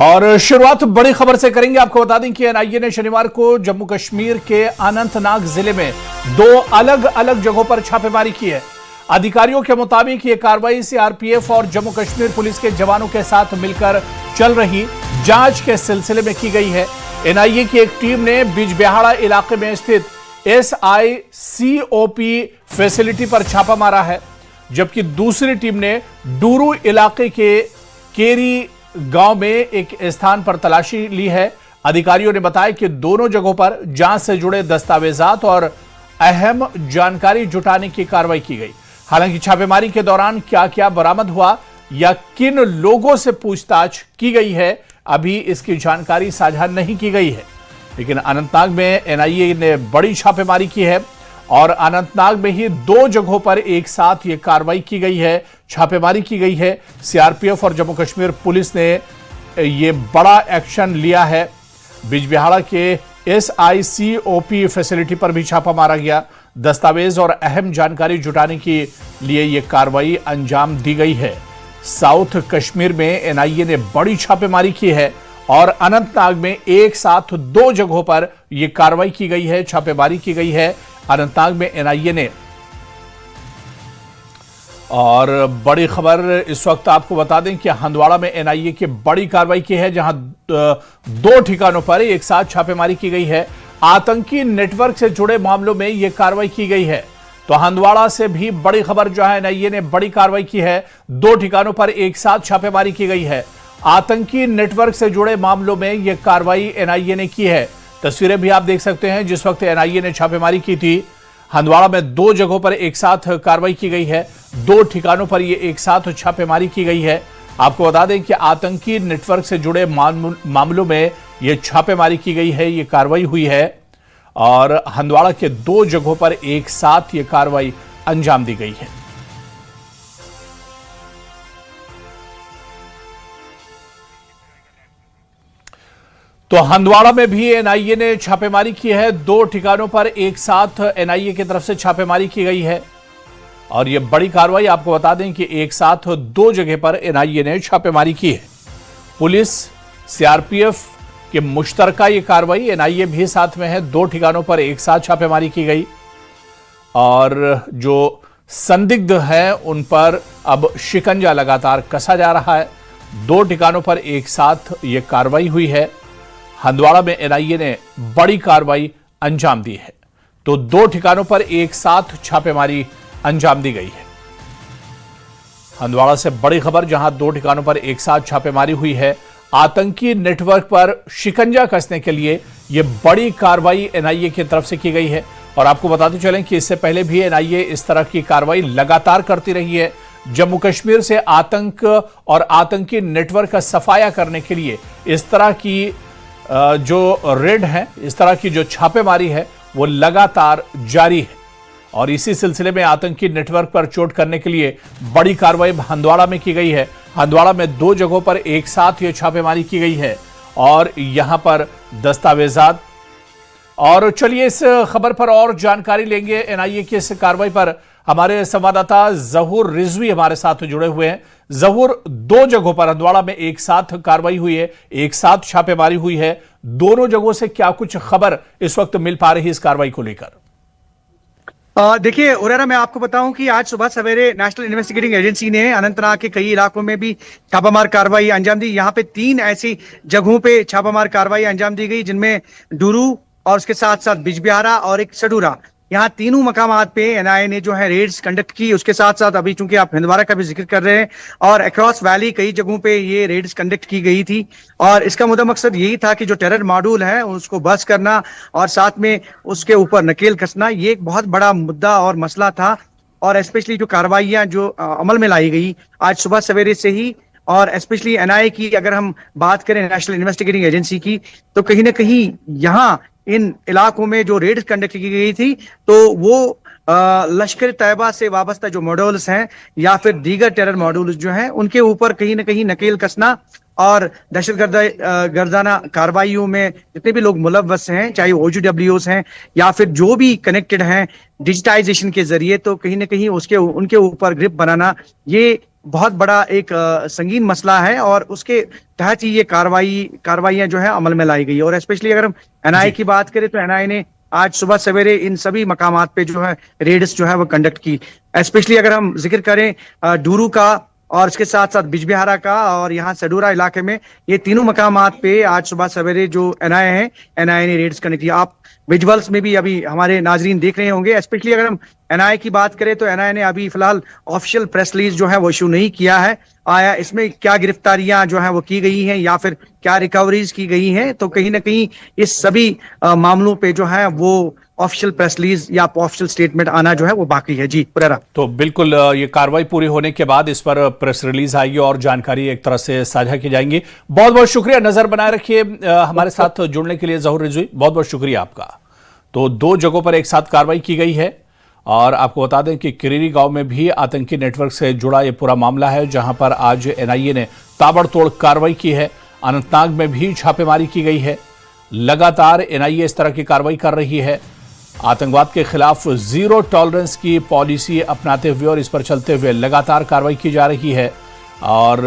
और शुरुआत बड़ी खबर से करेंगे। आपको बता दें कि एनआईए ने शनिवार को जम्मू कश्मीर के अनंतनाग जिले में दो अलग अलग जगहों पर छापेमारी की है। अधिकारियों के मुताबिक यह कार्रवाई सीआरपीएफ और जम्मू कश्मीर पुलिस के जवानों के साथ मिलकर चल रही जांच के सिलसिले में की गई है। एनआईए की एक टीम ने बिजबिहाड़ा इलाके में स्थित SICOP फैसिलिटी पर छापा मारा है, जबकि दूसरी टीम ने डूरू इलाके के केरी गांव में एक स्थान पर तलाशी ली है। अधिकारियों ने बताया कि दोनों जगहों पर जांच से जुड़े दस्तावेजात और अहम जानकारी जुटाने की कार्रवाई की गई। हालांकि छापेमारी के दौरान क्या क्या बरामद हुआ या किन लोगों से पूछताछ की गई है, अभी इसकी जानकारी साझा नहीं की गई है। लेकिन अनंतनाग में एनआईए ने बड़ी छापेमारी की है और अनंतनाग में ही दो जगहों पर एक साथ यह कार्रवाई की गई है, छापेमारी की गई है। सीआरपीएफ और जम्मू कश्मीर पुलिस ने यह बड़ा एक्शन लिया है। बिजबिहाड़ा के SICOP फैसिलिटी पर भी छापा मारा गया। दस्तावेज और अहम जानकारी जुटाने के लिए यह कार्रवाई अंजाम दी गई है। साउथ कश्मीर में एनआईए ने बड़ी छापेमारी की है और अनंतनाग में एक साथ दो जगहों पर यह कार्रवाई की गई है, छापेमारी की गई है। अनंतनाग में एनआईए ने, और बड़ी खबर इस वक्त आपको बता दें कि हंदवाड़ा में एनआईए की बड़ी कार्रवाई की है, जहां दो ठिकानों पर एक साथ छापेमारी की गई है। आतंकी नेटवर्क से जुड़े मामलों में यह कार्रवाई की गई है। तो हंदवाड़ा से भी बड़ी खबर, जहां एनआईए ने बड़ी कार्रवाई की है, दो ठिकानों पर एक साथ छापेमारी की गई है। आतंकी नेटवर्क से जुड़े मामलों में यह कार्रवाई एनआईए ने की है। तस्वीरें भी आप देख सकते हैं जिस वक्त एनआईए ने छापेमारी की थी। हंदवाड़ा में दो जगहों पर एक साथ कार्रवाई की गई है, दो ठिकानों पर यह एक साथ छापेमारी की गई है। आपको बता दें कि आतंकी नेटवर्क से जुड़े मामलों में यह छापेमारी की गई है, यह कार्रवाई हुई है और हंदवाड़ा के दो जगहों पर एक साथ यह कार्रवाई अंजाम दी गई है। तो हंदवाड़ा में भी एनआईए ने छापेमारी की है। दो ठिकानों पर एक साथ एनआईए की तरफ से छापेमारी की गई है और यह बड़ी कार्रवाई, आपको बता दें कि एक साथ दो जगह पर एनआईए ने छापेमारी की है। पुलिस सीआरपीएफ के मुश्तरका ये कार्रवाई, एनआईए भी साथ में है। दो ठिकानों पर एक साथ छापेमारी की गई और जो संदिग्ध हैं उन पर अब शिकंजा लगातार कसा जा रहा है। दो ठिकानों पर एक साथ यह कार्रवाई हुई है। हंदवाड़ा में एनआईए ने बड़ी कार्रवाई अंजाम दी है। तो दो ठिकानों पर एक साथ छापेमारी अंजाम दी गई है। हंदवाड़ा से बड़ी खबर, जहां दो ठिकानों पर एक साथ छापेमारी हुई है। आतंकी नेटवर्क पर शिकंजा कसने के लिए यह बड़ी कार्रवाई एनआईए की तरफ से की गई है। और आपको बताते चलें कि इससे पहले भी एनआईए इस तरह की कार्रवाई लगातार करती रही है। जम्मू कश्मीर से आतंक और आतंकी नेटवर्क का सफाया करने के लिए इस तरह की जो रेड है, इस तरह की जो छापेमारी है, वो लगातार जारी है। और इसी सिलसिले में आतंकी नेटवर्क पर चोट करने के लिए बड़ी कार्रवाई हंदवाड़ा में की गई है। हंदवाड़ा में दो जगहों पर एक साथ ये छापेमारी की गई है और यहां पर दस्तावेजात। और चलिए इस खबर पर और जानकारी लेंगे। एनआईए की इस कार्रवाई पर हमारे संवाददाता जहूर रिजवी हमारे साथ जुड़े हुए हैं। जहूर, दो जगहों पर हंदवाड़ा में एक साथ कार्रवाई हुई है, एक साथ छापेमारी हुई है। दोनों जगहों से क्या कुछ खबर इस वक्त मिल पा रही है इस कार्रवाई को लेकर? देखिए उरेरा, मैं आपको बताऊं कि आज सुबह सवेरे नेशनल इन्वेस्टिगेटिंग एजेंसी ने अनंतनाग के कई इलाकों में भी छापामार कार्रवाई अंजाम दी। यहाँ पे तीन ऐसी जगहों पे छापामार कार्रवाई अंजाम दी गई, जिनमें डूरू और उसके साथ साथ बिजबिहाड़ा और एक सडूरा। यहाँ तीनों मकामात पे एनआईए ने जो है रेड्स कंडक्ट की। उसके साथ साथ अभी चूंकि आप हंदवाड़ा का भी जिक्र कर रहे हैं, और अक्रॉस वैली कई जगहों पे ये रेड्स कंडक्ट की गई थी। और इसका मुद्दा मकसद यही था कि जो टेरर मॉड्यूल है उसको बस करना और साथ में उसके ऊपर नकेल कसना, ये एक बहुत बड़ा मुद्दा और मसला था। और स्पेशली जो कार्रवाइयां जो अमल में लाई गई आज सुबह सवेरे से ही, और स्पेशली एनआईए की अगर हम बात करें, नेशनल इन्वेस्टिगेटिंग एजेंसी की, तो कहीं ना कहीं यहाँ इन इलाकों में जो रेड कंडक्ट की गई थी, तो वो लश्कर तैयबा से वाबस्ता जो मॉड्यूल्स हैं या फिर दीगर टेरर मॉड्यूल्स जो हैं, उनके ऊपर कहीं ना कहीं नकेल कसना और दहशतगर्दाना कार्रवाइयों में जितने भी लोग मुलव्वस हैं, चाहे OGWs हैं या फिर जो भी कनेक्टेड हैं डिजिटाइजेशन के जरिए, तो कहीं ना कहीं उनके ऊपर ग्रिप बनाना, ये बहुत बड़ा एक संगीन मसला है और उसके तहत ही ये कार्रवाइयां जो है अमल में लाई गई है। और स्पेशली अगर हम एनआईए की बात करें तो एनआईए ने आज सुबह सवेरे इन सभी मकामात पे जो है रेड्स जो है वो कंडक्ट की। स्पेशली अगर हम जिक्र करें डूरू का और इसके साथ साथ बिजबिहारा का और यहाँ सडूरा इलाके में, ये तीनों मकामात पे आज सुबह सवेरे जो एनआईए है, एनआईए ने रेड्स करने की। आप विजुअल्स में भी अभी हमारे नाजरीन देख रहे होंगे। स्पेशली अगर हम एनआईए की बात करें तो एनआईए ने अभी फिलहाल ऑफिशियल प्रेस रिलीज जो है वो इशू नहीं किया है। आया इसमें क्या गिरफ्तारियां जो है वो की गई हैं या फिर क्या रिकवरीज की गई हैं, तो कहीं ना कहीं इस सभी मामलों पे जो है वो ऑफिशियल प्रेस रिलीज या ऑफिशियल स्टेटमेंट आना जो है वो बाकी है। जी पुरेरा। तो बिल्कुल ये कार्रवाई पूरी होने के बाद इस पर प्रेस रिलीज आएगी और जानकारी एक तरह से साझा की जाएंगी। बहुत बहुत शुक्रिया, नजर बनाए रखिए हमारे साथ जुड़ने के लिए ज़हूर रिजवी, बहुत बहुत शुक्रिया आपका। तो 2 जगहों पर एक साथ कार्रवाई की गई है और आपको बता दें कि किरीरी गांव में भी आतंकी नेटवर्क से जुड़ा ये पूरा मामला है, जहां पर आज एनआईए ने ताबड़तोड़ कार्रवाई की है। अनंतनाग में भी छापेमारी की गई है। लगातार एनआईए इस तरह की कार्रवाई कर रही है, आतंकवाद के खिलाफ जीरो टॉलरेंस की पॉलिसी अपनाते हुए और इस पर चलते हुए लगातार कार्रवाई की जा रही है। और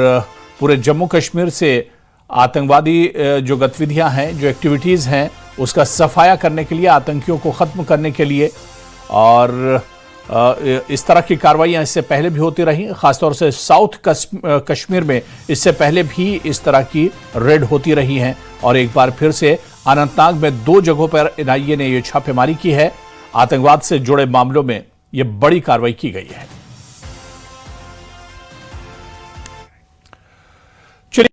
पूरे जम्मू कश्मीर से आतंकवादी जो गतिविधियां हैं, जो एक्टिविटीज़ हैं, उसका सफाया करने के लिए, आतंकियों को ख़त्म करने के लिए, और इस तरह की कार्रवाइयाँ इससे पहले भी होती रही। ख़ासतौर से साउथ कश्मीर में इससे पहले भी इस तरह की रेड होती रही हैं और एक बार फिर से अनंतनाग में 2 जगहों पर एनआईए ने ये छापेमारी की है। आतंकवाद से जुड़े मामलों में ये बड़ी कार्रवाई की गई है।